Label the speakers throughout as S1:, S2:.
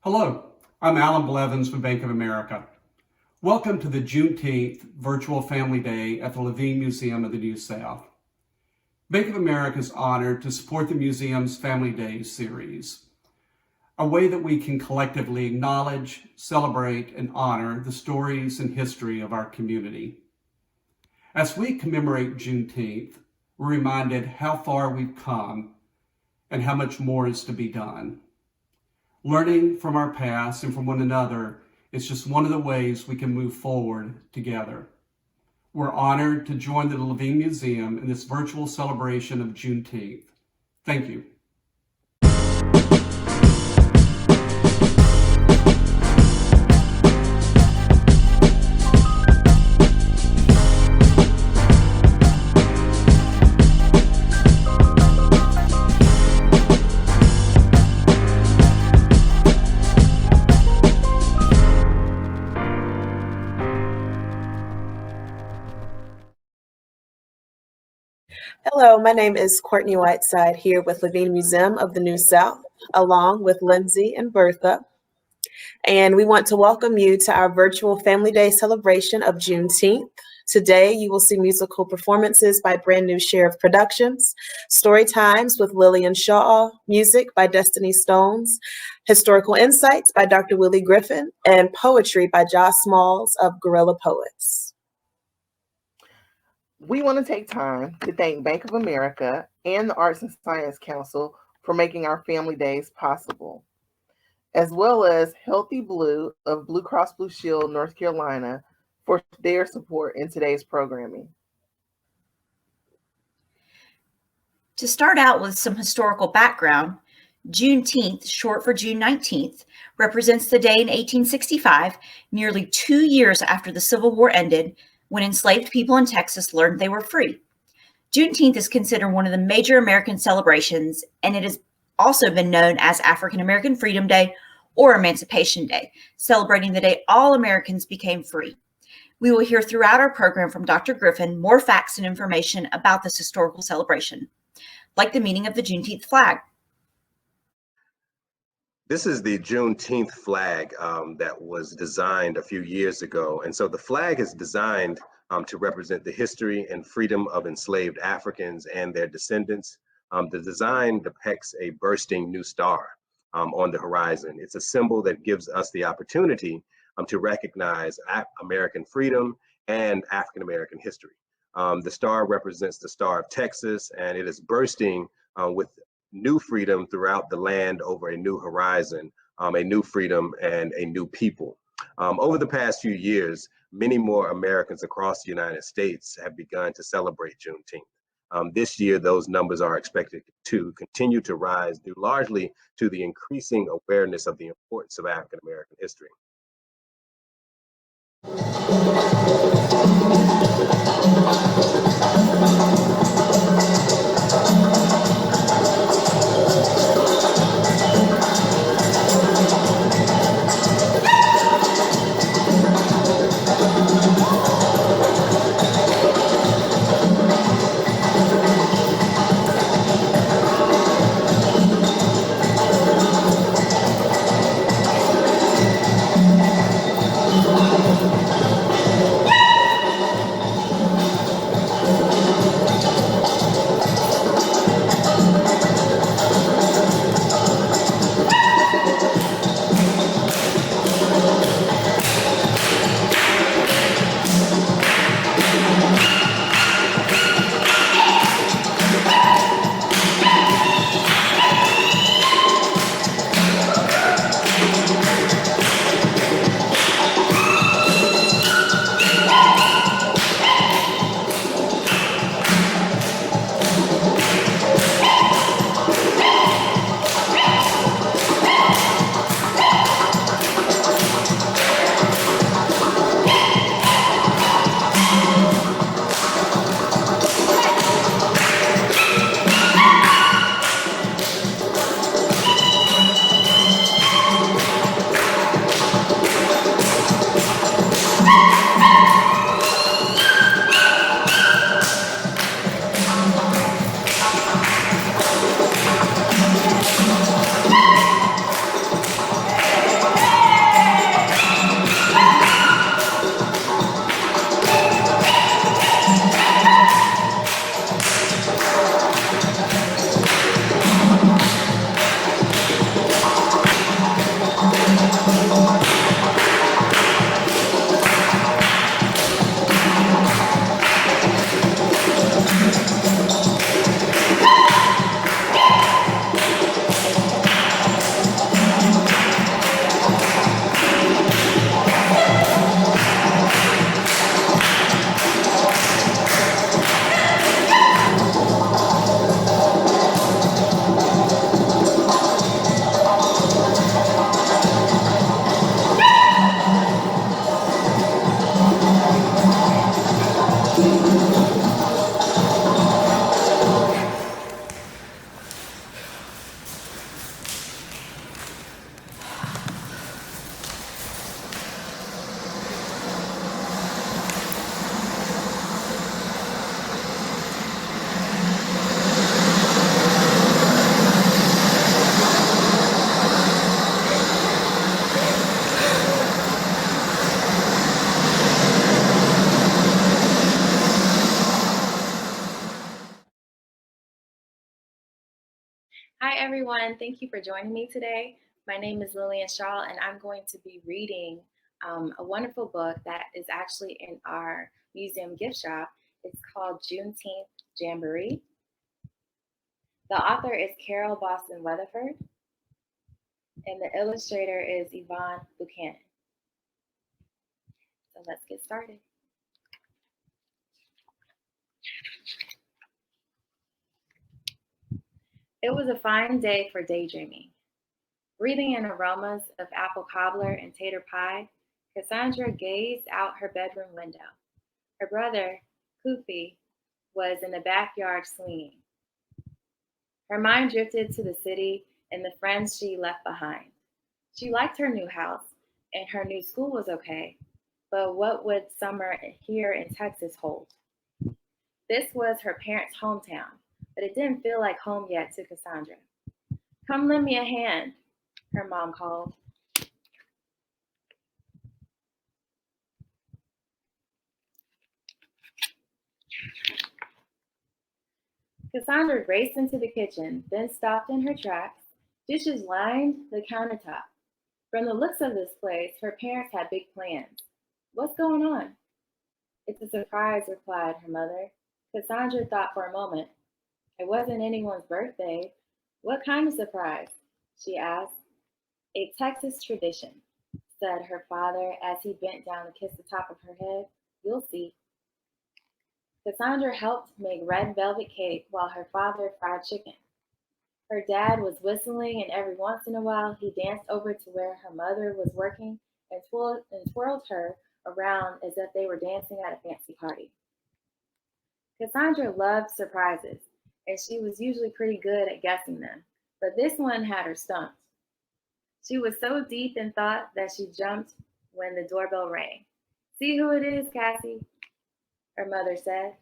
S1: Hello, I'm Alan Blevins from Bank of America. Welcome to the Juneteenth Virtual Family Day at the Levine Museum of the New South. Bank of America is honored to support the museum's Family Days series, a way that we can collectively acknowledge, celebrate, and honor the stories and history of our community. As we commemorate Juneteenth, we're reminded how far we've come and how much more is to be done. Learning from our past and from one another is just one of the ways we can move forward together. We're honored to join the Levine Museum in this virtual celebration of Juneteenth. Thank you.
S2: Hello, my name is Courtney Whiteside here with Levine Museum of the New South, along with Lindsay and Bertha. And we want to welcome you to our virtual Family Day celebration of Juneteenth. Today, you will see musical performances by Brand New Sheriff Productions, story times with Lillian Shaw, music by Destiny Stones, historical insights by Dr. Willie Griffin, and poetry by Josh Smalls of Guerrilla Poets.
S3: We want to take time to thank Bank of America and the Arts and Science Council for making our Family Days possible, as well as Healthy Blue of Blue Cross Blue Shield, North Carolina, for their support in today's programming.
S4: To start out with some historical background, Juneteenth, short for June 19th, represents the day in 1865, nearly 2 years after the Civil War ended, when enslaved people in Texas learned they were free. Juneteenth is considered one of the major American celebrations, and it has also been known as African American Freedom Day or Emancipation Day, celebrating the day all Americans became free. We will hear throughout our program from Dr. Griffin more facts and information about this historical celebration, like the meaning of the Juneteenth flag.
S5: This is the Juneteenth flag that was designed a few years ago. And so the flag is designed to represent the history and freedom of enslaved Africans and their descendants. The design depicts a bursting new star on the horizon. It's a symbol that gives us the opportunity to recognize American freedom and African American history. The star represents the Star of Texas, and it is bursting with new freedom throughout the land over a new horizon, a new freedom and a new people. Over the past few years, many more Americans across the United States have begun to celebrate Juneteenth. This year, those numbers are expected to continue to rise due largely to the increasing awareness of the importance of African American history.
S6: Hi, everyone. Thank you for joining me today. My name is Lillian Shaw, and I'm going to be reading a wonderful book that is actually in our museum gift shop. It's called Juneteenth Jamboree. The author is Carol Boston Weatherford, and the illustrator is Yvonne Buchanan. So let's get started. It was a fine day for daydreaming. Breathing in aromas of apple cobbler and tater pie, Cassandra gazed out her bedroom window. Her brother, Kofi, was in the backyard swinging. Her mind drifted to the city and the friends she left behind. She liked her new house, and her new school was okay, but what would summer here in Texas hold? This was her parents' hometown, but it didn't feel like home yet to Cassandra. Come lend me a hand, her mom called. Cassandra raced into the kitchen, then stopped in her tracks. Dishes lined the countertop. From the looks of this place, her parents had big plans. What's going on? It's a surprise, replied her mother. Cassandra thought for a moment. It wasn't anyone's birthday. What kind of surprise? She asked. A Texas tradition, said her father as he bent down to kiss the top of her head. You'll see. Cassandra helped make red velvet cake while her father fried chicken. Her dad was whistling, and every once in a while he danced over to where her mother was working and twirled her around as if they were dancing at a fancy party. Cassandra loved surprises, and she was usually pretty good at guessing them, but this one had her stumped. She was so deep in thought that she jumped when the doorbell rang. See who it is, Cassie, her mother said.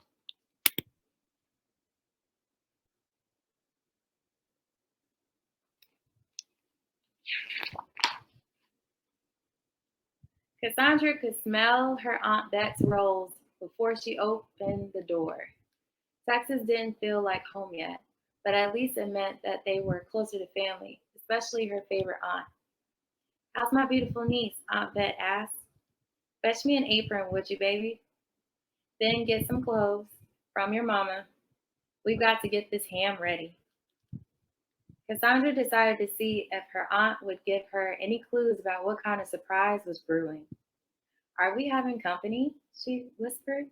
S6: Cassandra could smell her Aunt Bet's rolls before she opened the door. Texas didn't feel like home yet, but at least it meant that they were closer to family, especially her favorite aunt. How's my beautiful niece? Aunt Bet asked. Fetch me an apron, would you, baby? Then get some clothes from your mama. We've got to get this ham ready. Cassandra decided to see if her aunt would give her any clues about what kind of surprise was brewing. Are we having company? She whispered.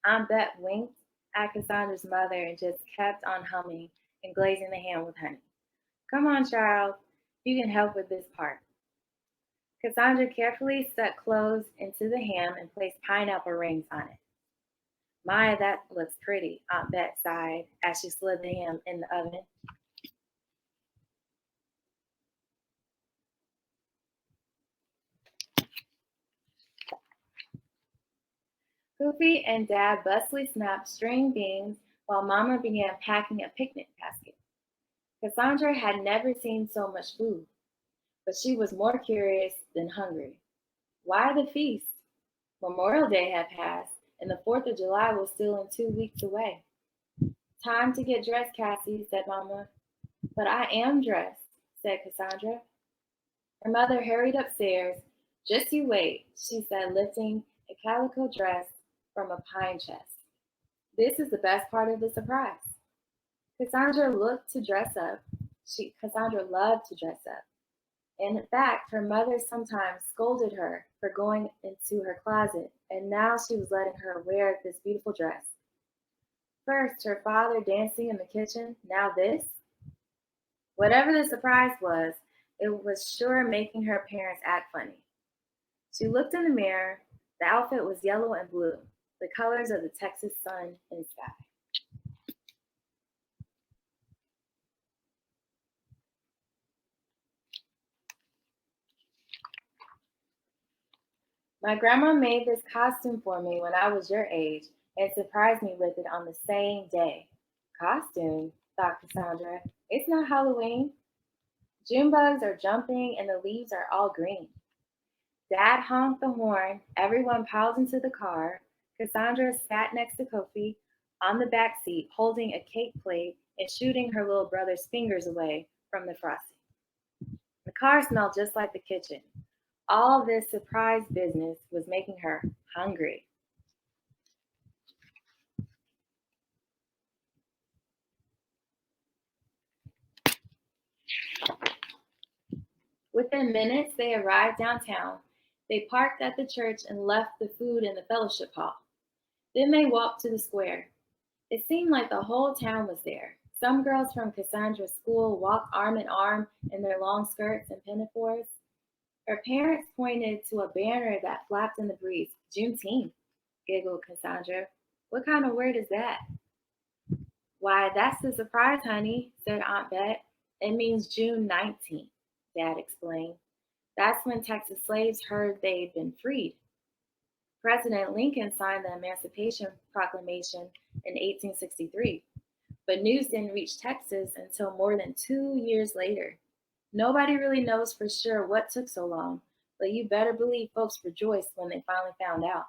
S6: Aunt Bet winked at Cassandra's mother and just kept on humming and glazing the ham with honey. Come on, child. You can help with this part. Cassandra carefully stuck cloves into the ham and placed pineapple rings on it. My, that looks pretty, Aunt Bet sighed as she slid the ham in the oven. Goofy and Dad bustily snapped string beans while Mama began packing a picnic basket. Cassandra had never seen so much food, but she was more curious than hungry. Why the feast? Memorial Day had passed, and the 4th of July was still in 2 weeks away. Time to get dressed, Cassie, said Mama. But I am dressed, said Cassandra. Her mother hurried upstairs. Just you wait, she said, lifting a calico dress from a pine chest. This is the best part of the surprise. Cassandra looked to dress up. Cassandra loved to dress up. And in fact, her mother sometimes scolded her for going into her closet, and now she was letting her wear this beautiful dress. First, her father dancing in the kitchen, now this. Whatever the surprise was, it was sure making her parents act funny. She looked in the mirror. The outfit was yellow and blue, the colors of the Texas sun and sky. My grandma made this costume for me when I was your age and surprised me with it on the same day. Costume, thought Cassandra. It's not Halloween. June bugs are jumping and the leaves are all green. Dad honked the horn. Everyone piled into the car. Cassandra sat next to Kofi on the back seat, holding a cake plate and shooting her little brother's fingers away from the frosting. The car smelled just like the kitchen. All this surprise business was making her hungry. Within minutes, they arrived downtown. They parked at the church and left the food in the fellowship hall. Then they walked to the square. It seemed like the whole town was there. Some girls from Cassandra's school walked arm in arm in their long skirts and pinafores. Her parents pointed to a banner that flapped in the breeze. Juneteenth, giggled Cassandra. What kind of word is that? Why, that's the surprise, honey, said Aunt Bet. It means June 19th, Dad explained. That's when Texas slaves heard they'd been freed. President Lincoln signed the Emancipation Proclamation in 1863, but news didn't reach Texas until more than 2 years later. Nobody really knows for sure what took so long, but you better believe folks rejoiced when they finally found out.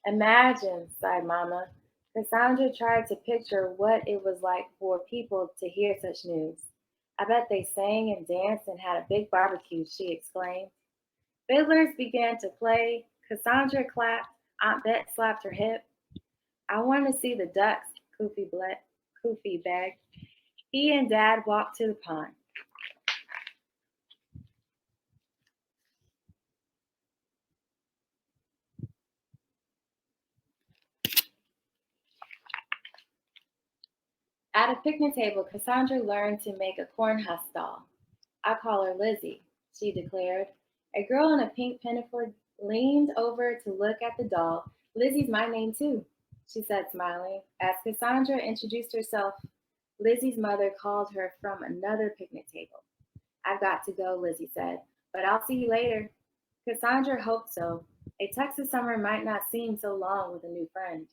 S6: Imagine, sighed Mama. Cassandra tried to picture what it was like for people to hear such news. I bet they sang and danced and had a big barbecue, she exclaimed. Fiddlers began to play. Cassandra clapped. Aunt Bet slapped her hip. I want to see the ducks, Koofy begged. He and Dad walked to the pond. At a picnic table, Cassandra learned to make a corn husk doll. I call her Lizzie, she declared. A girl in a pink pinafore leaned over to look at the doll. Lizzie's my name too, she said, smiling. As Cassandra introduced herself, Lizzie's mother called her from another picnic table. I've got to go, Lizzie said, but I'll see you later. Cassandra hoped so. A Texas summer might not seem so long with a new friend.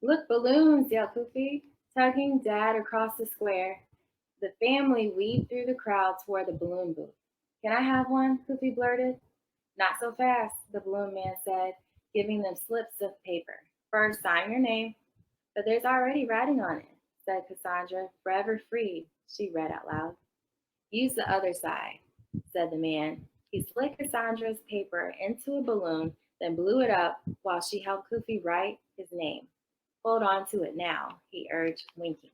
S6: Look, balloons, yelled Koofy, tugging Dad across the square. The family weaved through the crowd toward the balloon booth. Can I have one? Koofy blurted. Not so fast, the balloon man said, giving them slips of paper. First, sign your name. But there's already writing on it, said Cassandra. Forever free, she read out loud. Use the other side, said the man. He slid Cassandra's paper into a balloon, then blew it up while she helped Koofy write his name. Hold on to it now, he urged, winking.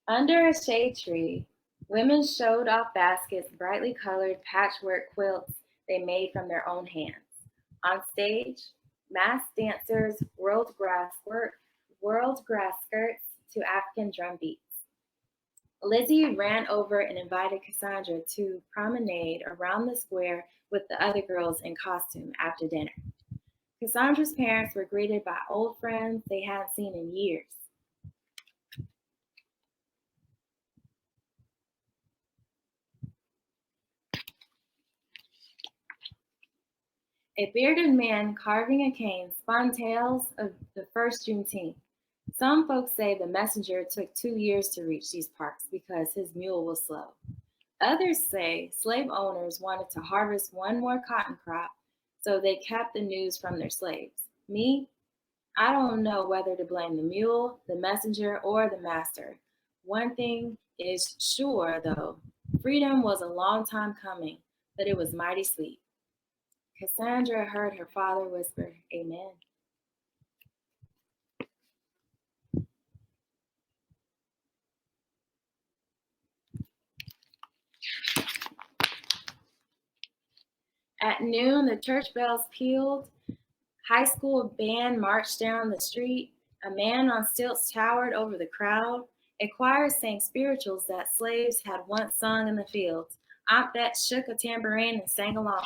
S6: Under a shade tree, women showed off baskets, brightly colored patchwork quilts they made from their own hands. On stage, masked dancers whirled grass skirts to African drum beats. Lizzie ran over and invited Cassandra to promenade around the square with the other girls in costume after dinner. Cassandra's parents were greeted by old friends they hadn't seen in years. A bearded man carving a cane spun tales of the first Juneteenth. Some folks say the messenger took 2 years to reach these parts because his mule was slow. Others say slave owners wanted to harvest one more cotton crop, so they kept the news from their slaves. Me, I don't know whether to blame the mule, the messenger, or the master. One thing is sure, though, freedom was a long time coming, but it was mighty sweet. Cassandra heard her father whisper, Amen. At noon, the church bells pealed. High school band marched down the street. A man on stilts towered over the crowd. A choir sang spirituals that slaves had once sung in the fields. Aunt Bet shook a tambourine and sang along.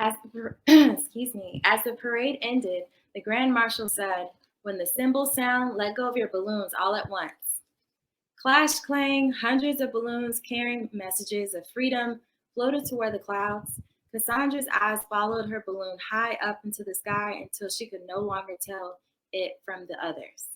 S6: As the parade ended, the Grand Marshal said, "When the cymbals sound, let go of your balloons all at once." Clash clang, hundreds of balloons carrying messages of freedom floated toward the clouds. Cassandra's eyes followed her balloon high up into the sky until she could no longer tell it from the others.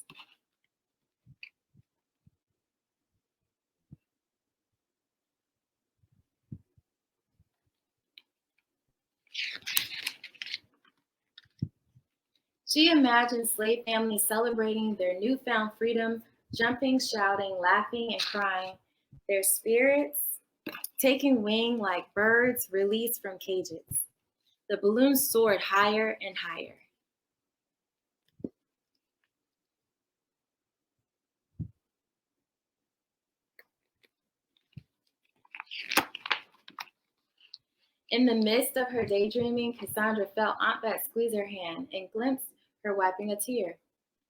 S6: She imagined slave families celebrating their newfound freedom, jumping, shouting, laughing, and crying, their spirits taking wing like birds released from cages. The balloons soared higher and higher. In the midst of her daydreaming, Cassandra felt Aunt Bet squeeze her hand and glimpsed her wiping a tear.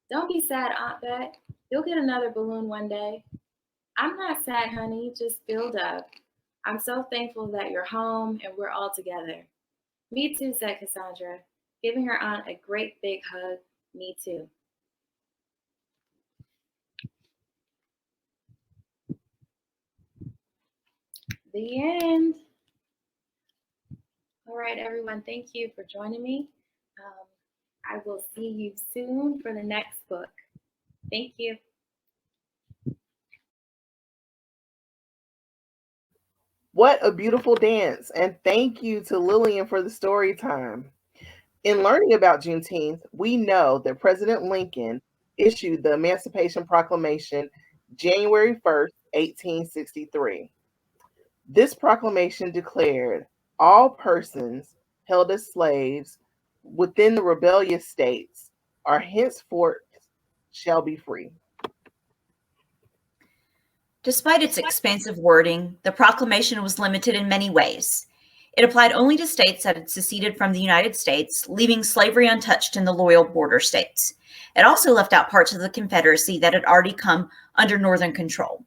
S6: "Don't be sad, Aunt Bet. You'll get another balloon one day." "I'm not sad, honey, just filled up. I'm so thankful that you're home and we're all together." "Me too," said Cassandra, giving her aunt a great big hug. "Me too." The end. All right, everyone, thank you for joining me. I will see you soon for the next book. Thank you.
S3: What a beautiful dance. And thank you to Lillian for the story time. In learning about Juneteenth, we know that President Lincoln issued the Emancipation Proclamation January 1st, 1863. This proclamation declared all persons held as slaves within the rebellious states are henceforth shall be free.
S4: Despite its expansive wording, the proclamation was limited in many ways. It applied only to states that had seceded from the United States, leaving slavery untouched in the loyal border states. It also left out parts of the Confederacy that had already come under Northern control.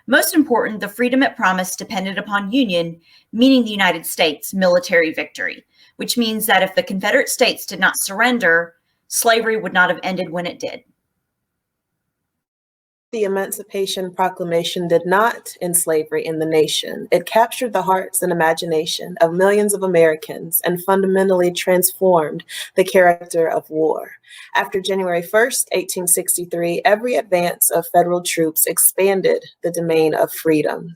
S4: Most important, the freedom it promised depended upon Union, meaning the United States, military victory, which means that if the Confederate States did not surrender, slavery would not have ended when it did.
S2: The Emancipation Proclamation did not end slavery in the nation. It captured the hearts and imagination of millions of Americans and fundamentally transformed the character of war. After January 1st, 1863, every advance of federal troops expanded the domain of freedom.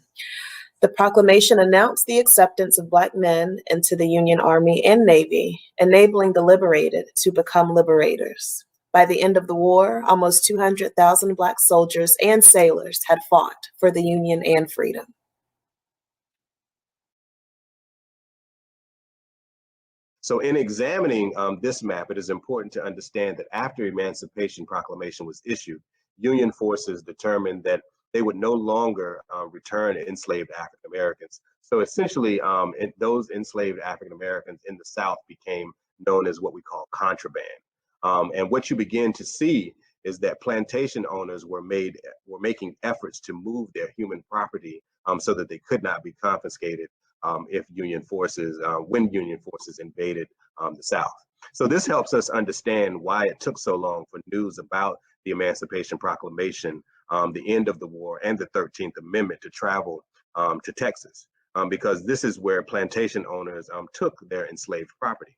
S2: The proclamation announced the acceptance of Black men into the Union Army and Navy, enabling the liberated to become liberators. By the end of the war, almost 200,000 Black soldiers and sailors had fought for the Union and freedom.
S5: So in examining this map, it is important to understand that after Emancipation Proclamation was issued, Union forces determined that they would no longer return enslaved African Americans. So essentially, those enslaved African Americans in the South became known as what we call contraband. And what you begin to see is that plantation owners were making efforts to move their human property so that they could not be confiscated when Union forces invaded the South. So this helps us understand why it took so long for news about the Emancipation Proclamation, the end of the war, and the 13th Amendment to travel to Texas, because this is where plantation owners took their enslaved property.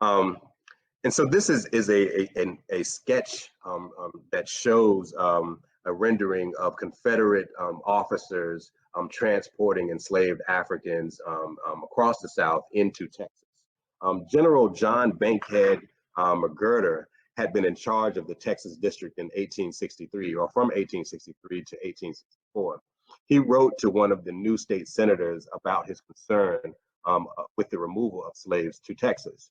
S5: And so this is a sketch that shows a rendering of Confederate officers transporting enslaved Africans across the South into Texas. General John Bankhead McGirder had been in charge of the Texas district in 1863, or from 1863 to 1864. He wrote to one of the new state senators about his concern with the removal of slaves to Texas.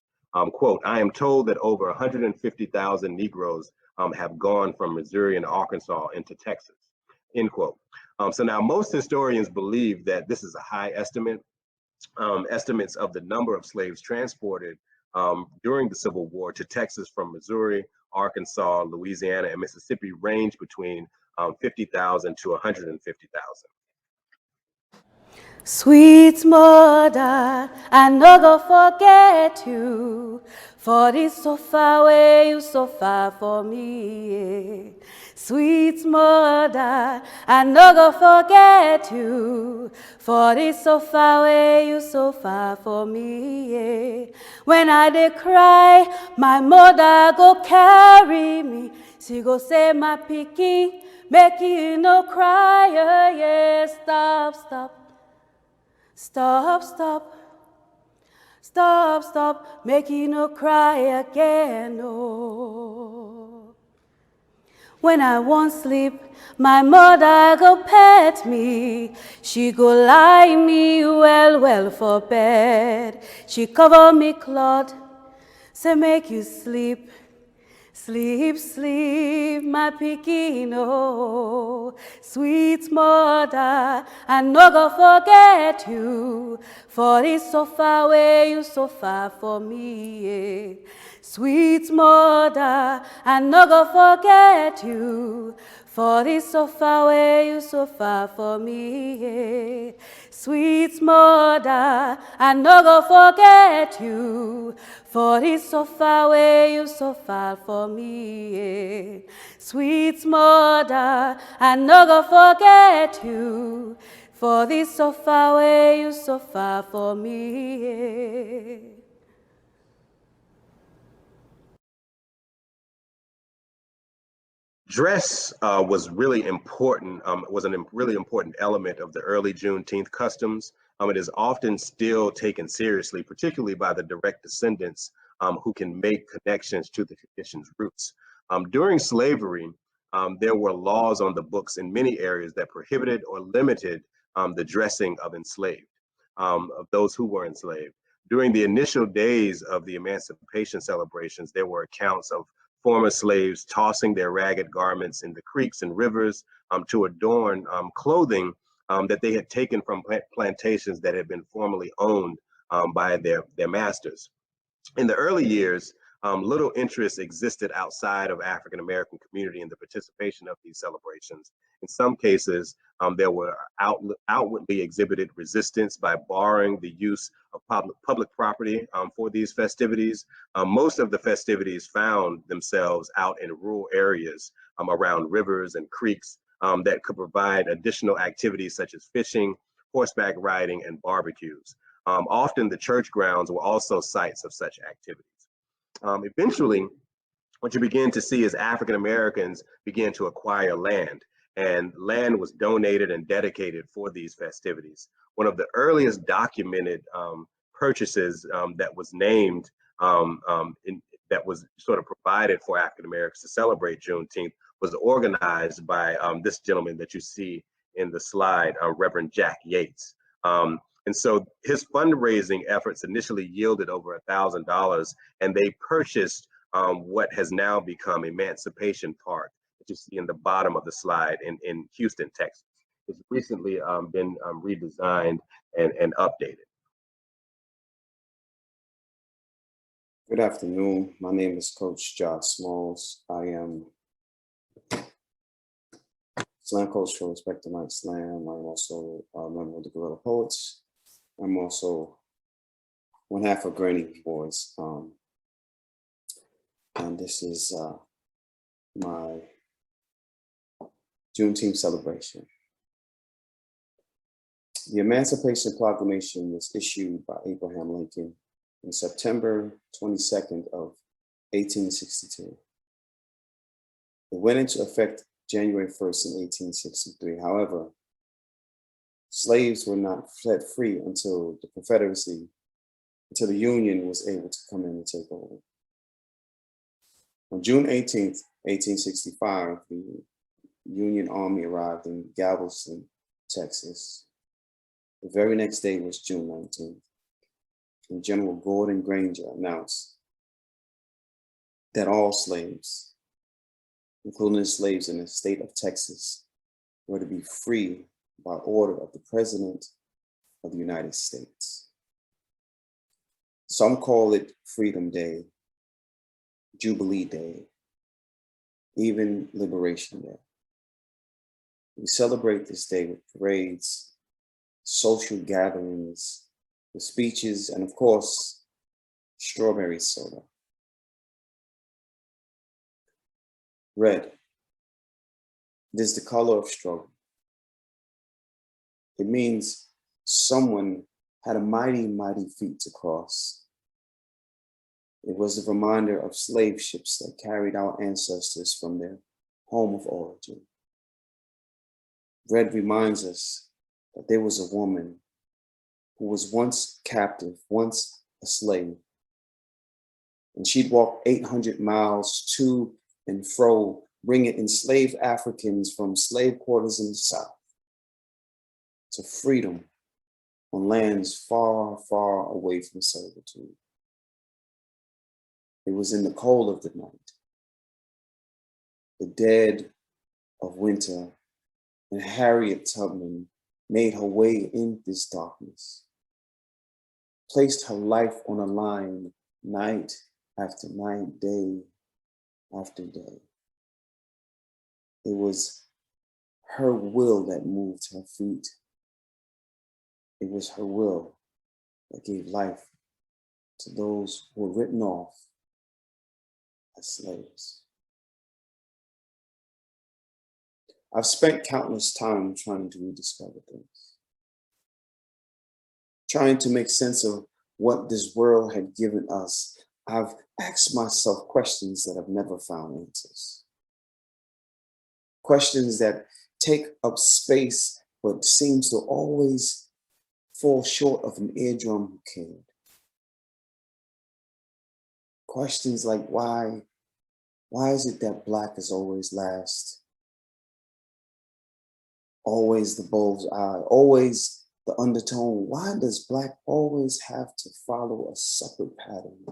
S5: Quote, "I am told that over 150,000 Negroes have gone from Missouri and Arkansas into Texas," end quote. So now most historians believe that this is a high estimate. Estimates of the number of slaves transported during the Civil War to Texas from Missouri, Arkansas, Louisiana, and Mississippi range between 50,000 to 150,000.
S7: Sweet mother, I no go forget you, for this so far away, you so far for me. Yeah. Sweet mother, I no go forget you, for this so far away, you so far for me. Yeah. When I dey cry, my mother go carry me. She go say, my pikin, make you no cry. Yeah, yeah. Stop, stop. Stop, stop, stop, stop, make you no cry again, oh. When I won't sleep, my mother go pet me. She go lie me well, well for bed. She cover me cloth, say make you sleep. Sleep, sleep, my pikin, oh, sweet mother, I no go forget you, for it's so far away, you so far for me. Yeah. Sweet mother, I no go forget you, for it's so far away, you so far for me. Yeah. Sweet mother, I no go forget you, for it's so far away, you so far for me. Yeah. Sweet mother, I no go forget you, for this so far away, you so far for me. Yeah.
S5: Dress was really important, was a really important element of the early Juneteenth customs. It is often still taken seriously, particularly by the direct descendants who can make connections to the tradition's roots. During slavery, there were laws on the books in many areas that prohibited or limited the dressing of enslaved, of those who were enslaved. During the initial days of the emancipation celebrations, there were accounts of former slaves tossing their ragged garments in the creeks and rivers to adorn clothing that they had taken from plantations that had been formerly owned by their masters. In the early years, little interest existed outside of African American community in the participation of these celebrations. In some cases, there were outwardly exhibited resistance by barring the use of public property for these festivities. Most of the festivities found themselves out in rural areas around rivers and creeks that could provide additional activities such as fishing, horseback riding, and barbecues. Often the church grounds were also sites of such activities. Eventually, what you begin to see is African Americans began to acquire land, and land was donated and dedicated for these festivities. One of the earliest documented purchases that was named, that was sort of provided for African Americans to celebrate Juneteenth was organized by this gentleman that you see in the slide, Reverend Jack Yates. And so his fundraising efforts initially yielded over $1,000, and they purchased what has now become Emancipation Park, that you see in the bottom of the slide in Houston, Texas. It's recently been redesigned and updated.
S8: Good afternoon. My name is Coach Josh Smalls. I am slam coach for Respect the Night Slam. I'm also a member of the Guerrilla Poets. I'm also one half of Granny Boys. And this is my Juneteenth celebration. The Emancipation Proclamation was issued by Abraham Lincoln on September 22nd of 1862. It went into effect January 1st in 1863. However, slaves were not set free until the Confederacy, until the Union was able to come in and take over. On June 18th, 1865, the Union Army arrived in Galveston, Texas. The very next day was June 19th, and General Gordon Granger announced that all slaves, including the slaves in the state of Texas, were to be free by order of the President of the United States. Some call it Freedom Day, Jubilee Day, even Liberation Day. We celebrate this day with parades social gatherings, the speeches, and of course, strawberry soda. Red, it is the color of struggle. It means someone had a mighty, mighty feat to cross. It was a reminder of slave ships that carried our ancestors from their home of origin. Red reminds us that there was a woman who was once captive, once a slave, and she'd walk 800 miles to and fro, bringing enslaved Africans from slave quarters in the South to freedom on lands far, far away from servitude. It was in the cold of the night, the dead of winter, and Harriet Tubman made her way in this darkness, placed her life on a line night after night, day after day. It was her will that moved her feet. It was her will that gave life to those who were written off as slaves. I've spent countless time trying to rediscover things, trying to make sense of what this world had given us. I've asked myself questions that have never found answers. Questions that take up space, but seems to always fall short of an eardrum who cared. Questions like why is it that Black is always last? Always the bull's eye, always the undertone. Why does Black always have to follow a separate pattern?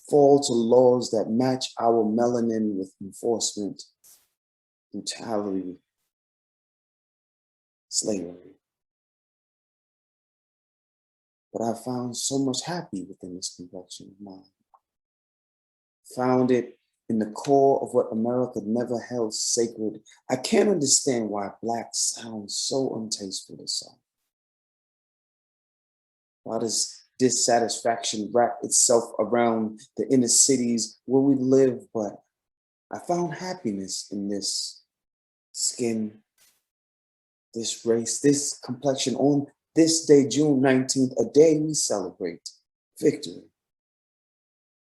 S8: Fall to laws that match our melanin with enforcement, brutality, slavery. But I found so much happy within this complexion of mine. Found it in the core of what America never held sacred. I can't understand why Black sounds so untasteful to some. Why does dissatisfaction wrap itself around the inner cities where we live? But I found happiness in this skin, this race, this complexion on this day, June 19th, a day we celebrate victory.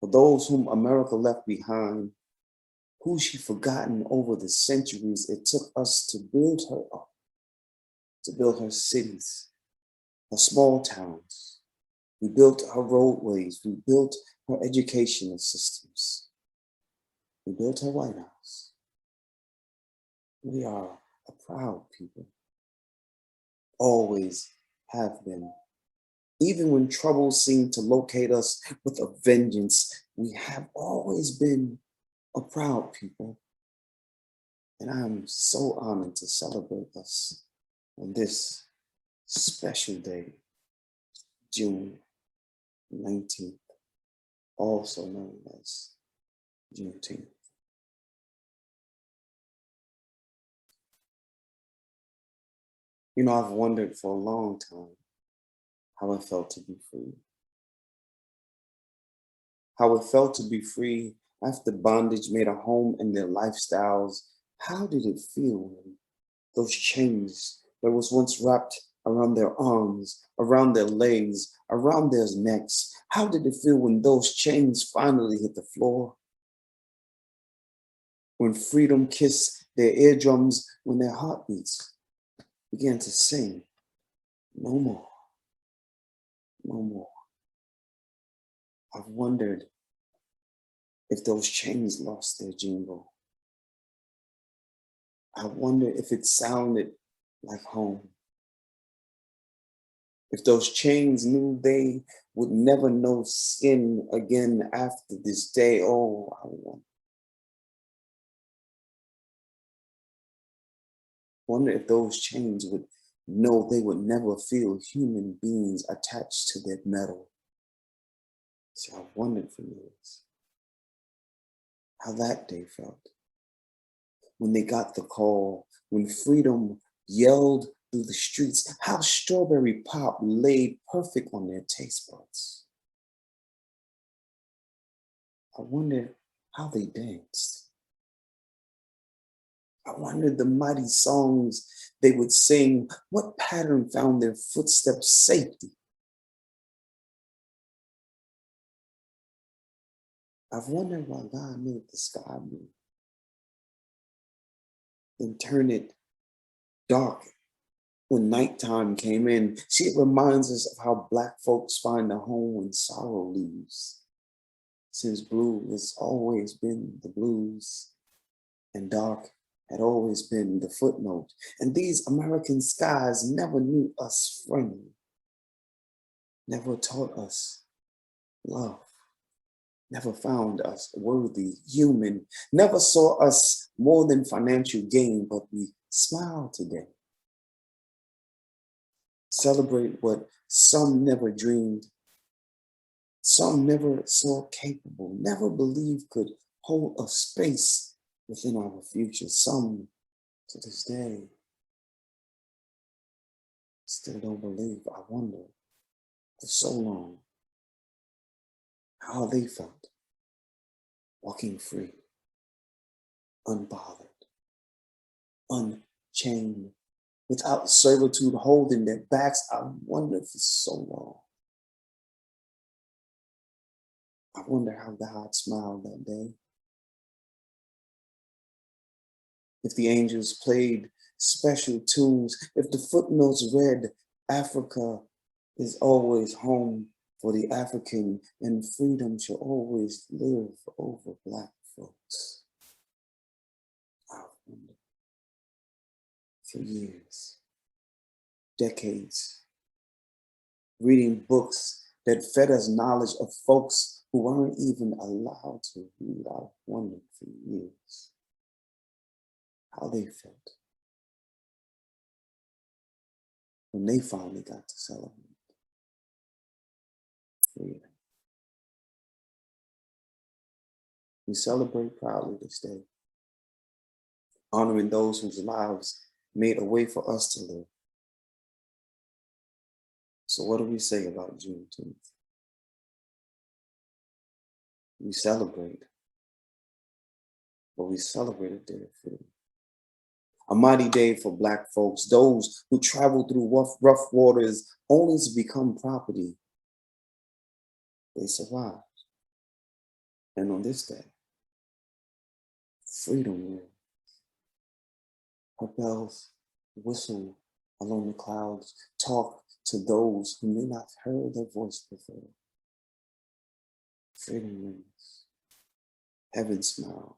S8: For those whom America left behind, who she forgotten over the centuries it took us to build her up, to build her cities, her small towns. We built her roadways, we built her educational systems. We built her White House. We are a proud people, always have been. Even when trouble seemed to locate us with a vengeance, we have always been a proud people. And I'm so honored to celebrate us on this special day, June 19th, also known as Juneteenth. You know, I've wondered for a long time how it felt to be free. How it felt to be free after bondage made a home in their lifestyles. How did it feel when those chains that was once wrapped around their arms, around their legs, around their necks, how did it feel when those chains finally hit the floor? When freedom kissed their eardrums, when their heartbeats began to sing, no more, no more. I've wondered if those chains lost their jingle. I wonder if it sounded like home. If those chains knew they would never know skin again after this day. Oh, I wonder if those chains would know they would never feel human beings attached to their metal. So I wondered for years how that day felt. When they got the call, when freedom yelled through the streets, how strawberry pop laid perfect on their taste buds. I wondered how they danced. I wondered the mighty songs they would sing, what pattern found their footsteps safety. I've wondered why God made the sky blue, then turned it dark when nighttime came in. See, it reminds us of how Black folks find a home when sorrow leaves. Since blue has always been the blues, and dark had always been the footnote. And these American skies never knew us friendly, never taught us love, never found us worthy, human, never saw us more than financial gain, but we smile today. Celebrate what some never dreamed, some never saw capable, never believed could hold a space within our future. Some to this day still don't believe. I wonder for so long how they felt walking free, unbothered, unchained, without servitude holding their backs. I wondered for so long. I wonder how God smiled that day. If the angels played special tunes, if the footnotes read, Africa is always home for the African, and freedom shall always live over Black folks. I wonder for years, decades, reading books that fed us knowledge of folks who weren't even allowed to read. I wondered for years how they felt when they finally got to celebrate freedom. We celebrate proudly this day, honoring those whose lives made a way for us to live. So what do we say about Juneteenth? We celebrate, but we celebrated their freedom. A mighty day for Black folks, those who traveled through rough waters only to become property. They survived. And on this day, freedom rings. Her bells whistle along the clouds, talk to those who may not have heard their voice before. Freedom rings. Heaven smiles.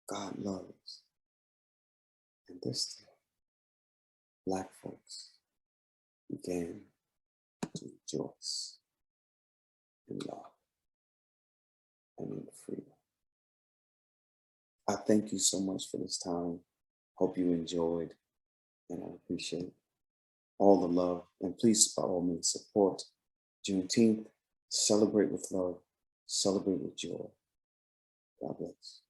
S8: God loves. And this day, Black folks began to rejoice in love and in freedom. I thank you so much for this time. Hope you enjoyed, and I appreciate all the love. And please, by all means, support Juneteenth. Celebrate with love, celebrate with joy. God bless.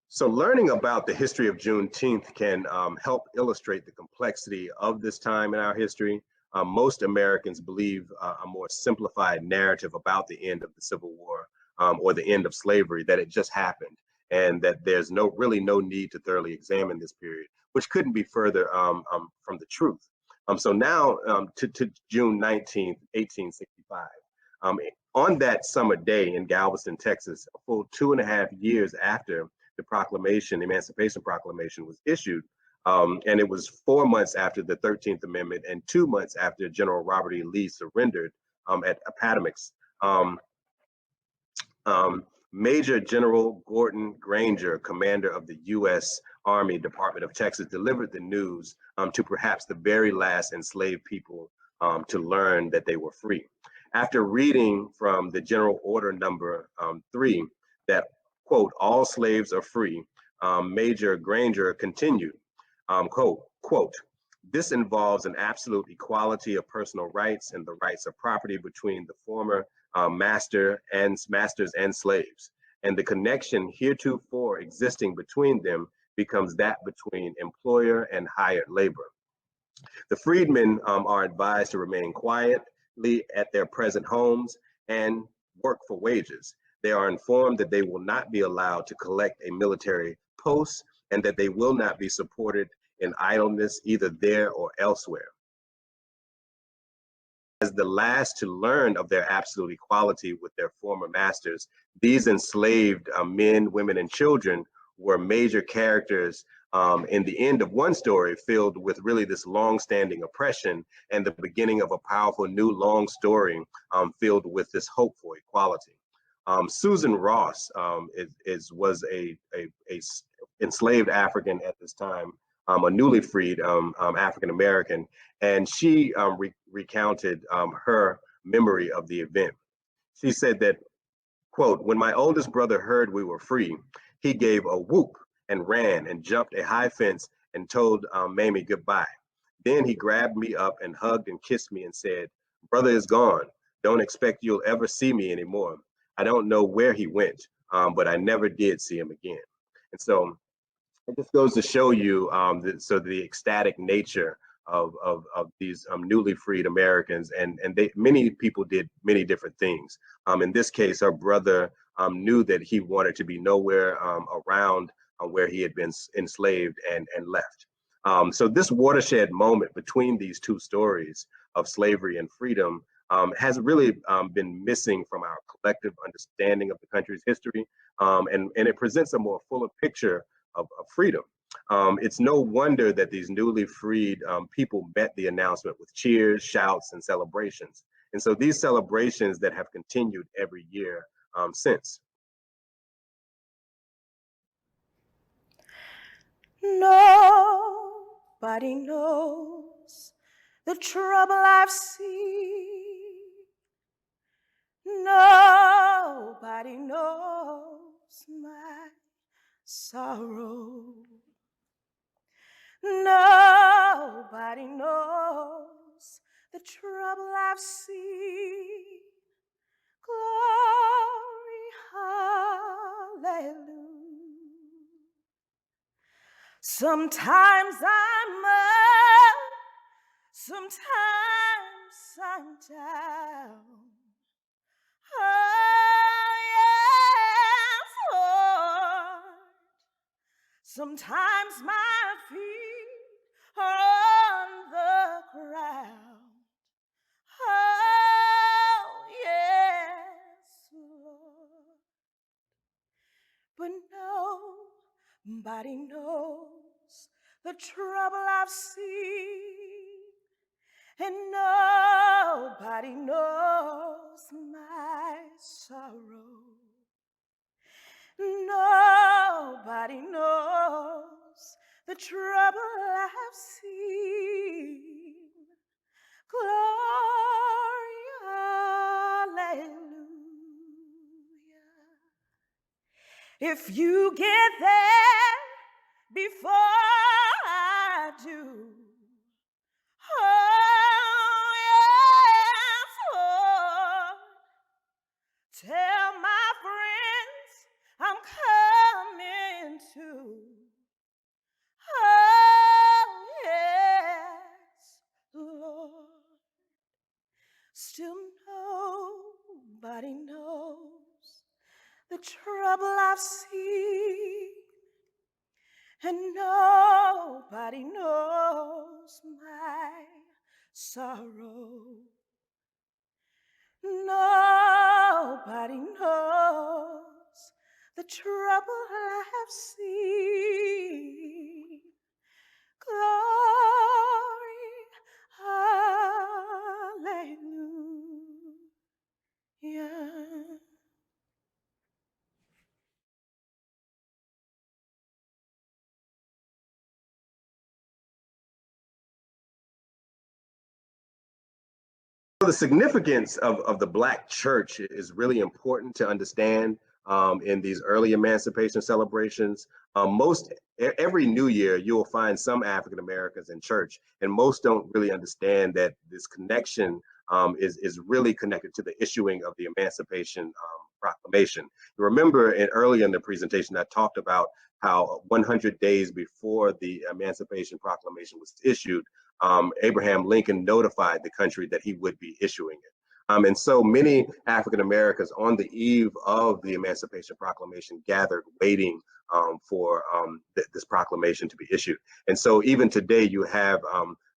S5: So learning about the history of Juneteenth can help illustrate the complexity of this time in our history. Most Americans believe a more simplified narrative about the end of the Civil War or the end of slavery, that it just happened, and that there's really no need to thoroughly examine this period, which couldn't be further from the truth. So now to June 19th, 1865. On that summer day in Galveston, Texas, a full 2.5 years after the proclamation, the Emancipation Proclamation was issued, and it was 4 months after the 13th Amendment and 2 months after General Robert E. Lee surrendered at Appomattox. Major General Gordon Granger, commander of the U.S. Army Department of Texas, delivered the news to perhaps the very last enslaved people to learn that they were free. After reading from the General Order Number 3 that, quote, all slaves are free, Major Granger continued, quote, this involves an absolute equality of personal rights and the rights of property between the former masters and slaves. and the connection heretofore existing between them becomes that between employer and hired labor. The freedmen are advised to remain quietly at their present homes and work for wages. They are informed that they will not be allowed to collect a military post and that they will not be supported in idleness either there or elsewhere. As the last to learn of their absolute equality with their former masters, these enslaved men, women, and children were major characters in the end of one story filled with really this long-standing oppression and the beginning of a powerful new long story filled with this hope for equality. Susan Ross was a enslaved African at this time, a newly freed African American, and she recounted her memory of the event. She said that, quote, "When my oldest brother heard we were free, he gave a whoop and ran and jumped a high fence and told Mamie goodbye. Then he grabbed me up and hugged and kissed me and said, 'Brother is gone. Don't expect you'll ever see me anymore.' I don't know where he went, but I never did see him again." And so it just goes to show you the ecstatic nature of these newly freed Americans, and many people did many different things. In this case, her brother knew that he wanted to be nowhere around where he had been enslaved and left. So this watershed moment between these two stories of slavery and freedom has really been missing from our collective understanding of the country's history, and it presents a more fuller picture of freedom. It's no wonder that these newly freed people met the announcement with cheers, shouts, and celebrations. And so these celebrations that have continued every year since.
S7: Nobody knows the trouble I've seen. Nobody knows my sorrow. Nobody knows the trouble I've seen. Glory, hallelujah. Sometimes I'm up, sometimes I'm down. Oh, yes, Lord. Sometimes my feet are on the ground. Oh, yes, Lord. But nobody knows the trouble I've seen, and nobody knows my sorrow. Nobody knows the trouble I've seen. Glory, hallelujah. If you get there before I do, oh, yes, Lord, tell my friends I'm coming too. Oh, yes, Lord. Still nobody knows the trouble I've seen, and nobody knows my sorrow. Nobody knows the trouble I've seen. Glory, hallelujah.
S5: The significance of the Black church is really important to understand in these early emancipation celebrations. Every New Year, you will find some African Americans in church, and most don't really understand that this connection is really connected to the issuing of the Emancipation Proclamation. You remember earlier in the presentation, I talked about how 100 days before the Emancipation Proclamation was issued, Abraham Lincoln notified the country that he would be issuing it. And so many African Americans on the eve of the Emancipation Proclamation gathered waiting for this proclamation to be issued. And so even today you have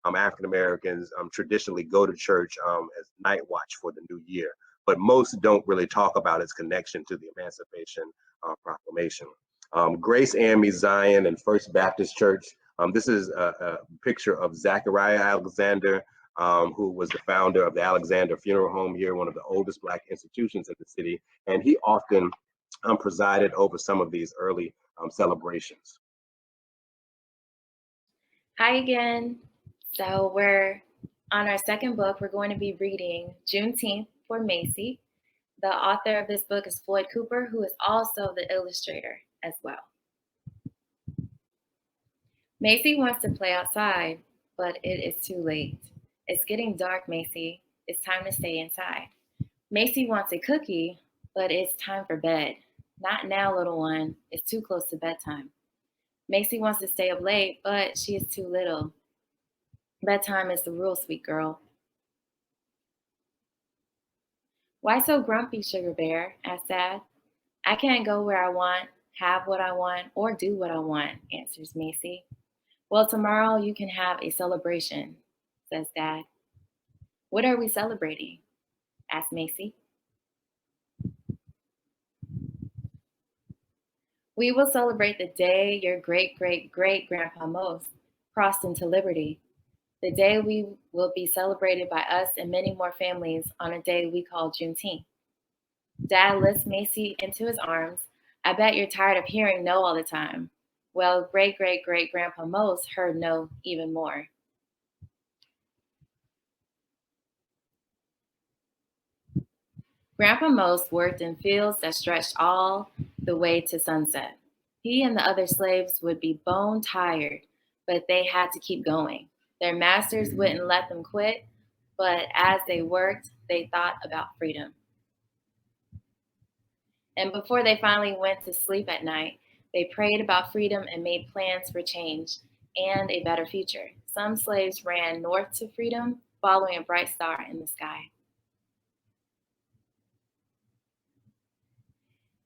S5: African Americans traditionally go to church as night watch for the new year, but most don't really talk about its connection to the Emancipation Proclamation. Grace Army Zion and First Baptist Church. This is a picture of Zachariah Alexander, who was the founder of the Alexander Funeral Home here, one of the oldest Black institutions in the city. And he often presided over some of these early celebrations.
S6: Hi again. So we're on our second book. We're going to be reading Juneteenth for Macy. The author of this book is Floyd Cooper, who is also the illustrator as well. Macy wants to play outside, but it is too late. It's getting dark, Macy. It's time to stay inside. Macy wants a cookie, but it's time for bed. Not now, little one. It's too close to bedtime. Macy wants to stay up late, but she is too little. Bedtime is the rule, sweet girl. Why so grumpy, Sugar Bear? Asked Dad. I can't go where I want, have what I want, or do what I want, answers Macy. Well, tomorrow you can have a celebration, says Dad. What are we celebrating? Asked Macy. We will celebrate the day your great-great-great-grandpa Mose crossed into liberty. The day we will be celebrated by us and many more families on a day we call Juneteenth. Dad lifts Macy into his arms. I bet you're tired of hearing no all the time. Well, great-great-great-grandpa Mose heard no even more. Grandpa Mose worked in fields that stretched all the way to sunset. He and the other slaves would be bone tired, but they had to keep going. Their masters wouldn't let them quit, but as they worked, they thought about freedom. And before they finally went to sleep at night, they prayed about freedom and made plans for change and a better future. Some slaves ran north to freedom, following a bright star in the sky.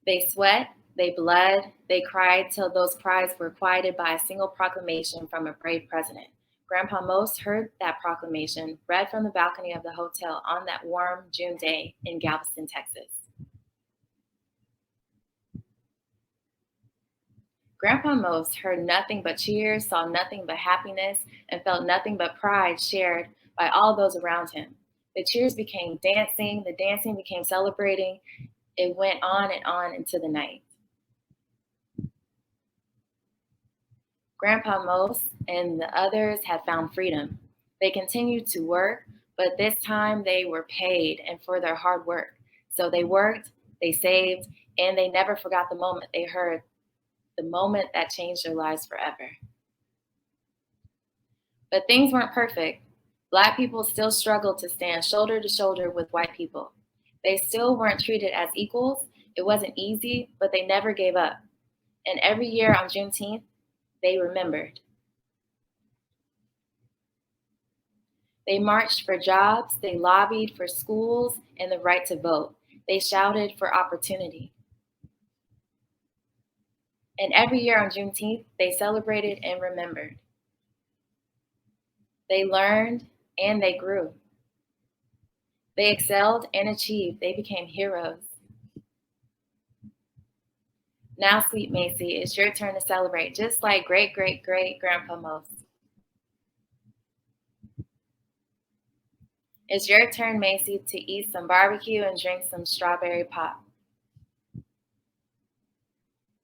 S6: They sweat, they bled, they cried till those cries were quieted by a single proclamation from a brave president. Grandpa Mose heard that proclamation read from the balcony of the hotel on that warm June day in Galveston, Texas. Grandpa Mose heard nothing but cheers, saw nothing but happiness, and felt nothing but pride shared by all those around him. The cheers became dancing, the dancing became celebrating. It went on and on into the night. Grandpa Mose and the others had found freedom. They continued to work, but this time they were paid and for their hard work. So they worked, they saved, and they never forgot the moment they heard, the moment that changed their lives forever. But things weren't perfect. Black people still struggled to stand shoulder to shoulder with white people. They still weren't treated as equals. It wasn't easy, but they never gave up. And every year on Juneteenth, they remembered. They marched for jobs, they lobbied for schools and the right to vote. They shouted for opportunity. And every year on Juneteenth, they celebrated and remembered. They learned and they grew. They excelled and achieved. They became heroes. Now, sweet Macy, it's your turn to celebrate, just like great-great-great-grandpa Mose. It's your turn, Macy, to eat some barbecue and drink some strawberry pop.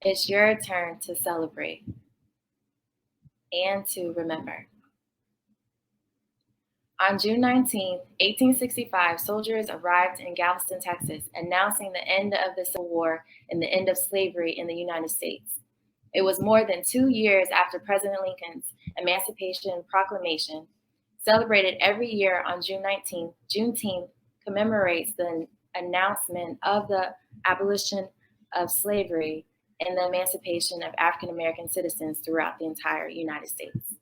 S6: It's your turn to celebrate and to remember. On June 19, 1865, soldiers arrived in Galveston, Texas, announcing the end of the Civil War and the end of slavery in the United States. It was more than 2 years after President Lincoln's Emancipation Proclamation. Celebrated every year on June 19th, Juneteenth commemorates the announcement of the abolition of slavery and the emancipation of African American citizens throughout the entire United States.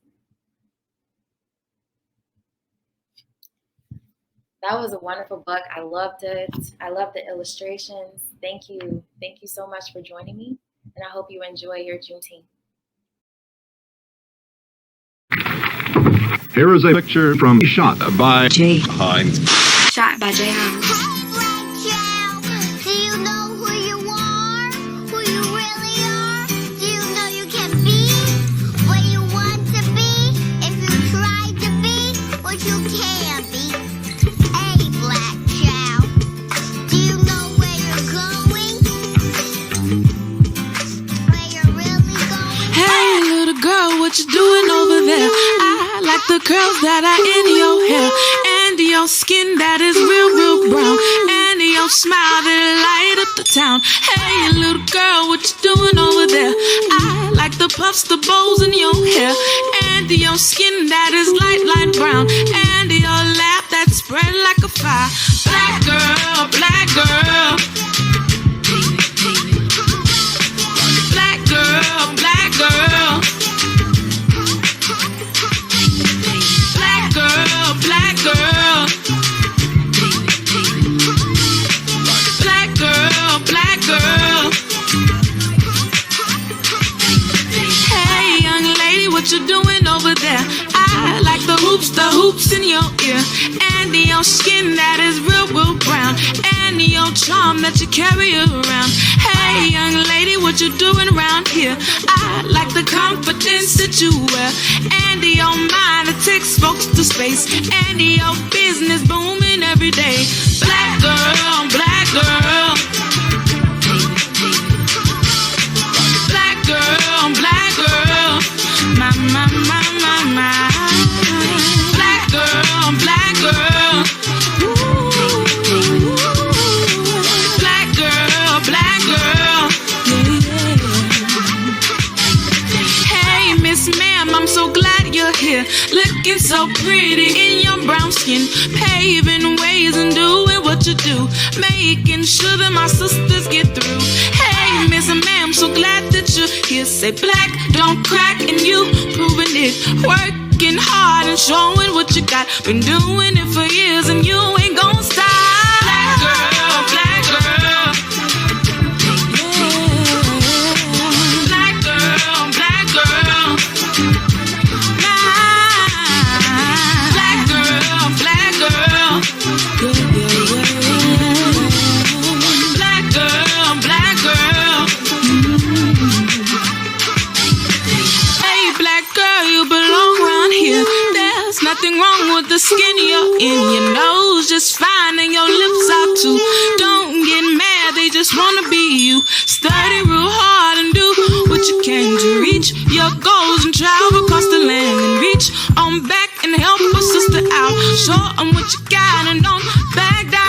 S6: That was a wonderful book. I loved it. I love the illustrations. Thank you. Thank you so much for joining me, and I hope you enjoy your Juneteenth.
S9: Here is a picture from Shot by Jay Hines.
S10: Shot by Jay Hines.
S11: Do you know who you are? Who you really are? Do you know you can be what you want to be? If you try to be what you can be. Hey, black child. Do you know where you're going? Where you're really going?
S10: Hey, little girl, what you doing over there? I like the curls that are in your hair, and your skin that is real, real brown, and your smile that light up the town. Hey, little girl, what you doing over there? I like the puffs, the bows in your hair, and your skin that is light, light brown, and your laugh that spread like a fire. Black girl, black girl. Black girl, black girl. Black girl, black girl. Black girl, black girl. Hey, young lady, what you doing over there? I like the hoops in your ear, and your skin that is real, real brown, and your charm that you carry around. Hey, young lady, what you doing around here? I like the confidence that you wear, and your mind that takes folks to space, and your business booming every day. Black girl, black girl. Black girl, black girl. My, my, my, my, my. Black girl, black girl. Ooh. Black girl, black girl. Hey, Miss Ma'am, I'm so glad you're here. Looking so pretty in your brown skin, paving ways and doing what you do, making sure that my sisters get through. Hey, Miss Ma'am, so glad that you're here. Say black, don't crack, and you proving it. Working hard and showing what you got. Been doing it for years, and you ain't gonna stop. Black girl, black girl. Black girl, black girl. Black girl, black girl. Black girl, black girl. Hey, black girl, you belong around here. There's nothing wrong with the skin you're in. Your nose just fine and your lips are too. Don't get mad, they just wanna be you. Study real hard and do what you can to reach your goals and travel across the land and reach on back and help a sister out. Show them what you got and don't back down.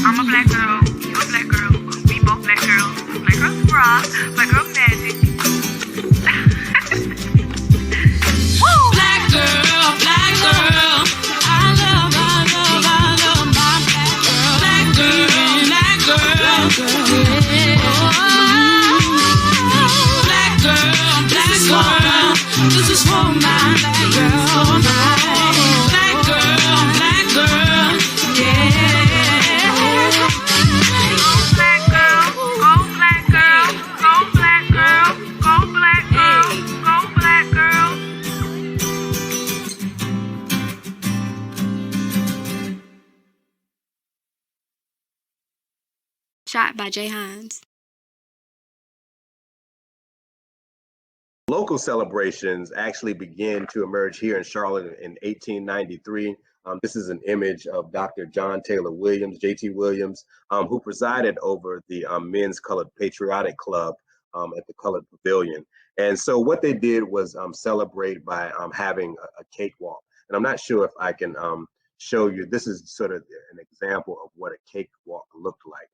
S12: I'm a black girl, you a black girl, we both black girls. Black girl rock, black girl magic.
S10: Black girl, black girl. I love my black girl. Black girl, black girl. Black girl, black girl. This is for my black girl. Black girl, black girl. Yeah.
S12: Go black girl, go black girl, go black girl, go black girl, go black girl.
S10: Shot by Jay Hines.
S5: Local celebrations actually began to emerge here in Charlotte in 1893. This is an image of Dr. John Taylor Williams, J.T. Williams, who presided over the Men's Colored Patriotic Club at the Colored Pavilion. And so what they did was celebrate by having a cakewalk. And I'm not sure if I can show you, this is sort of an example of what a cakewalk looked like.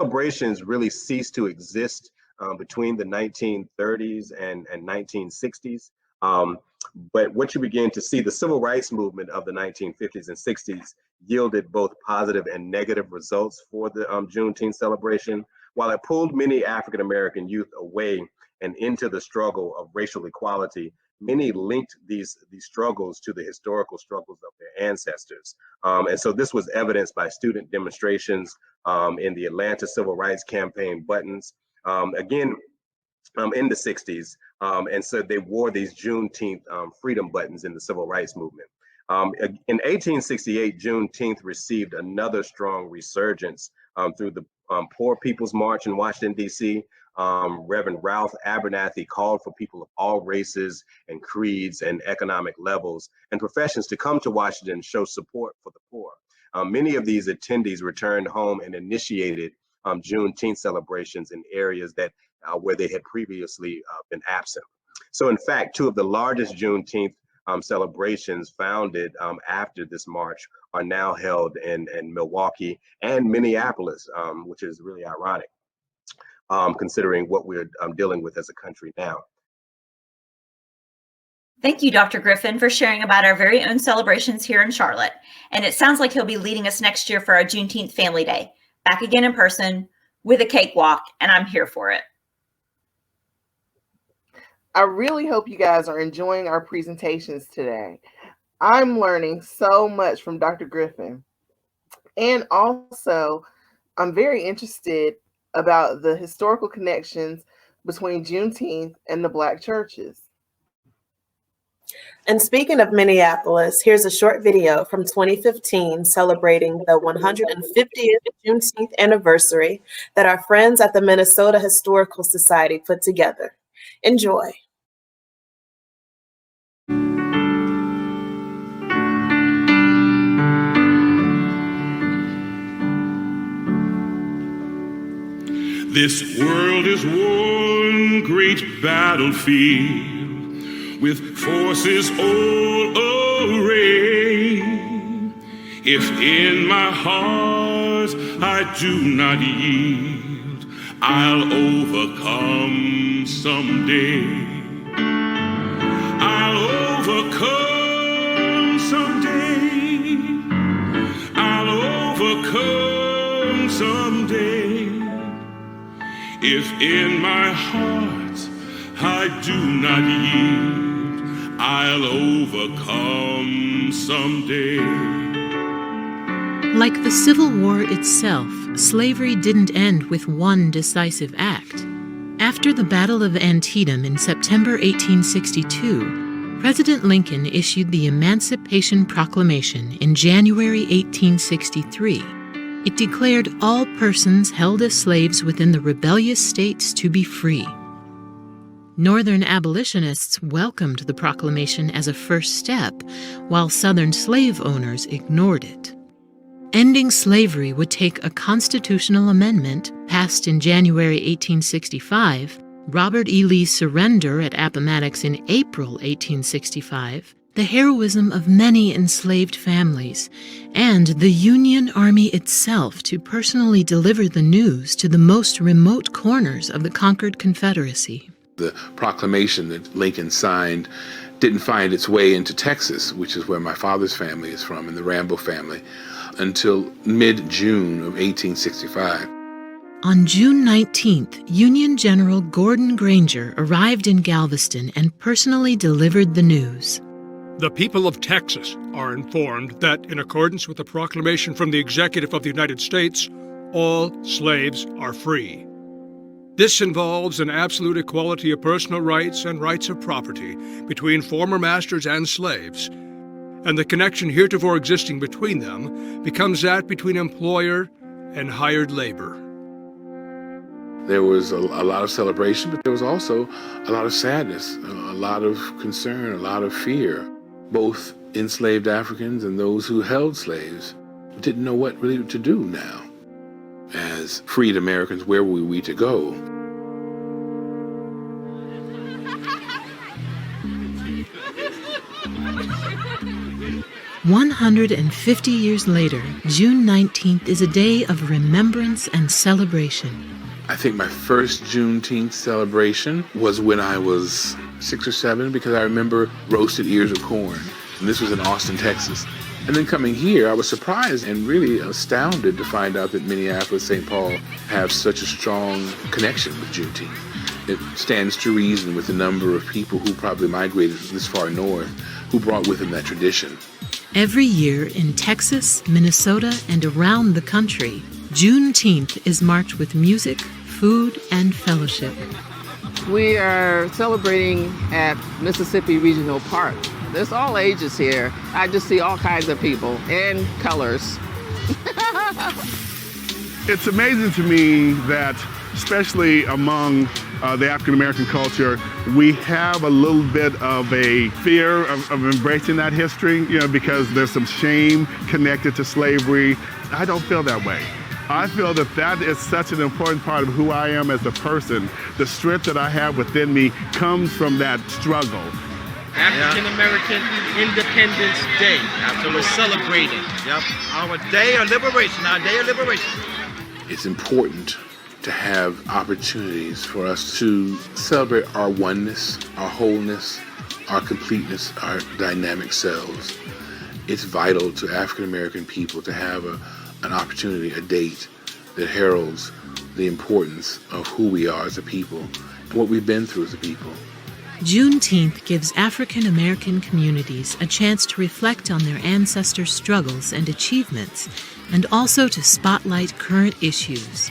S5: celebrations really ceased to exist between the 1930s and 1960s. But what you begin to see, the civil rights movement of the 1950s and 60s yielded both positive and negative results for the Juneteenth celebration. While it pulled many African American youth away and into the struggle of racial equality, many linked these struggles to the historical struggles of their ancestors. And so this was evidenced by student demonstrations in the Atlanta Civil Rights Campaign buttons. Again, in the 60s. And so they wore these Juneteenth freedom buttons in the civil rights movement. In 1868, Juneteenth received another strong resurgence through the Poor People's March in Washington, D.C. Reverend Ralph Abernathy called for people of all races and creeds and economic levels and professions to come to Washington and show support for the poor. Many of these attendees returned home and initiated Juneteenth celebrations in areas that where they had previously been absent. So in fact, two of the largest Juneteenth celebrations founded after this march are now held in Milwaukee and Minneapolis, which is really ironic, considering what we're dealing with as a country now.
S4: Thank you, Dr. Griffin, for sharing about our very own celebrations here in Charlotte. And it sounds like he'll be leading us next year for our Juneteenth Family Day, back again in person with a cakewalk, and I'm here for it.
S3: I really hope you guys are enjoying our presentations today. I'm learning so much from Dr. Griffin. And also, I'm very interested about the historical connections between Juneteenth and the Black churches.
S2: And speaking of Minneapolis, here's a short video from 2015 celebrating the 150th Juneteenth anniversary that our friends at the Minnesota Historical Society put together. Enjoy.
S13: This world is one great battlefield with forces all arrayed. If in my heart I do not yield, I'll overcome someday. I'll overcome someday. I'll overcome someday. If in my heart I do not yield, I'll overcome someday.
S14: Like the Civil War itself, slavery didn't end with one decisive act. After the Battle of Antietam in September 1862, President Lincoln issued the Emancipation Proclamation in January 1863. It declared all persons held as slaves within the rebellious states to be free. Northern abolitionists welcomed the proclamation as a first step, while Southern slave owners ignored it. Ending slavery would take a constitutional amendment passed in January 1865, Robert E. Lee's surrender at Appomattox in April 1865, the heroism of many enslaved families, and the Union Army itself to personally deliver the news to the most remote corners of the conquered Confederacy.
S15: The proclamation that Lincoln signed didn't find its way into Texas, which is where my father's family is from, and the Rambo family, until mid-June of 1865.
S14: On June 19th, Union General Gordon Granger arrived in Galveston and personally delivered the news.
S16: The people of Texas are informed that, in accordance with the proclamation from the Executive of the United States, all slaves are free. This involves an absolute equality of personal rights and rights of property between former masters and slaves, and the connection heretofore existing between them becomes that between employer and hired labor.
S15: There was a lot of celebration, but there was also a lot of sadness, a lot of concern, a lot of fear. Both enslaved Africans and those who held slaves didn't know what really to do now. As freed Americans, where were we to go?
S14: 150 years later, June 19th is a day of remembrance and celebration.
S15: I think my first Juneteenth celebration was when I was 6 or 7, because I remember roasted ears of corn. And this was in Austin, Texas. And then coming here, I was surprised and really astounded to find out that Minneapolis, St. Paul have such a strong connection with Juneteenth. It stands to reason with the number of people who probably migrated this far north who brought with them that tradition.
S14: Every year in Texas, Minnesota, and around the country, Juneteenth is marked with music, food, and fellowship.
S17: We are celebrating at Mississippi Regional Park. There's all ages here. I just see all kinds of people and colors.
S18: It's amazing to me that, especially among the African-American culture, we have a little bit of a fear of embracing that history, because there's some shame connected to slavery. I don't feel that way. I feel that is such an important part of who I am as a person. The strength that I have within me comes from that struggle.
S19: African American Independence Day. So we're celebrating. Yep. Our day of liberation, our day of liberation.
S15: It's important to have opportunities for us to celebrate our oneness, our wholeness, our completeness, our dynamic selves. It's vital to African American people to have an opportunity, a date that heralds the importance of who we are as a people and what we've been through as a people.
S14: Juneteenth gives African American communities a chance to reflect on their ancestors' struggles and achievements, and also to spotlight current issues.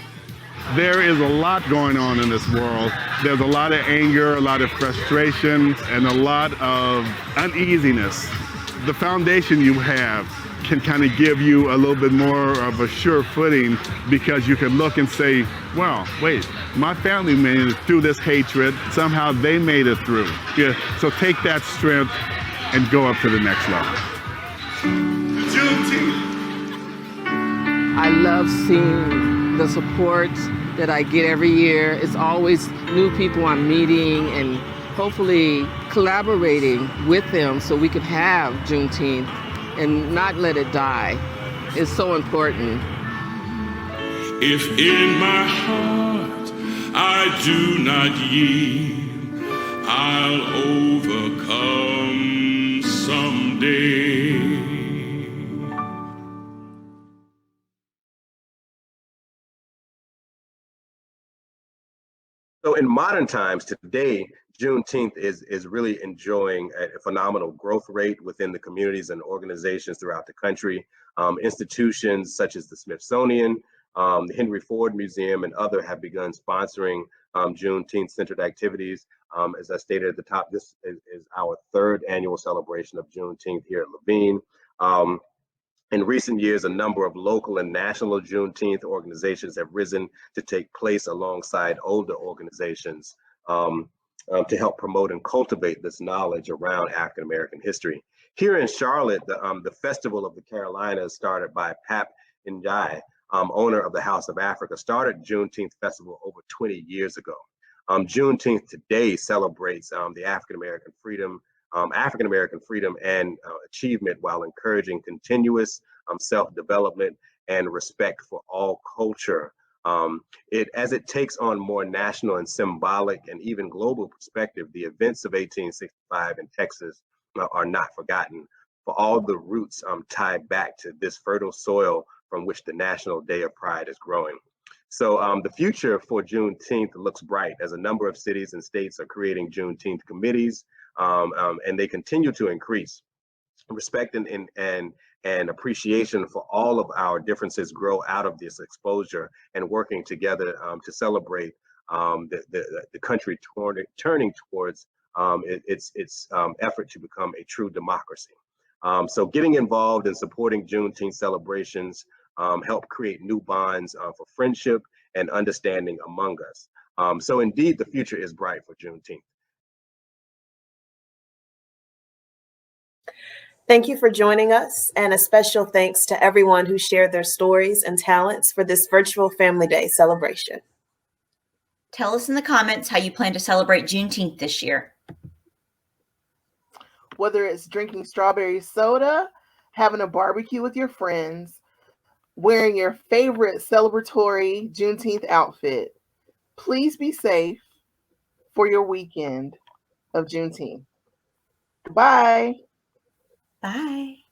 S18: There is a lot going on in this world. There's a lot of anger, a lot of frustration, and a lot of uneasiness. The foundation you have can kind of give you a little bit more of a sure footing, because you can look and say, well, wait, my family made it through this hatred. Somehow they made it through. Yeah, so take that strength and go up to the next level.
S17: I love seeing the support that I get every year. It's always new people I'm meeting and hopefully collaborating with them so we can have Juneteenth and not let it die. It's so important.
S13: If in my heart I do not yield, I'll overcome someday.
S5: So in modern times today, Juneteenth is really enjoying a phenomenal growth rate within the communities and organizations throughout the country. Institutions such as the Smithsonian, the Henry Ford Museum, and other have begun sponsoring Juneteenth-centered activities. As I stated at the top, this is our 3rd annual celebration of Juneteenth here at Levine. In recent years, a number of local and national Juneteenth organizations have risen to take place alongside older organizations to help promote and cultivate this knowledge around African American history. Here in Charlotte, the Festival of the Carolinas, started by Pap Njai, owner of the House of Africa, started Juneteenth Festival over 20 years ago. Juneteenth today celebrates the African American freedom and achievement, while encouraging continuous self-development and respect for all culture. As it takes on more national and symbolic and even global perspective, the events of 1865 in Texas are not forgotten, for all the roots tied back to this fertile soil from which the National Day of Pride is growing. So the future for Juneteenth looks bright, as a number of cities and states are creating Juneteenth committees, and they continue to increase. Respect and appreciation for all of our differences grow out of this exposure and working together to celebrate the country turning towards its effort to become a true democracy. So getting involved in supporting Juneteenth celebrations help create new bonds for friendship and understanding among us. So indeed, the future is bright for Juneteenth.
S2: Thank you for joining us, and a special thanks to everyone who shared their stories and talents for this virtual Family Day celebration.
S4: Tell us in the comments how you plan to celebrate Juneteenth this year.
S3: Whether it's drinking strawberry soda, having a barbecue with your friends, wearing your favorite celebratory Juneteenth outfit. Please be safe for your weekend of Juneteenth. Goodbye.
S4: Bye.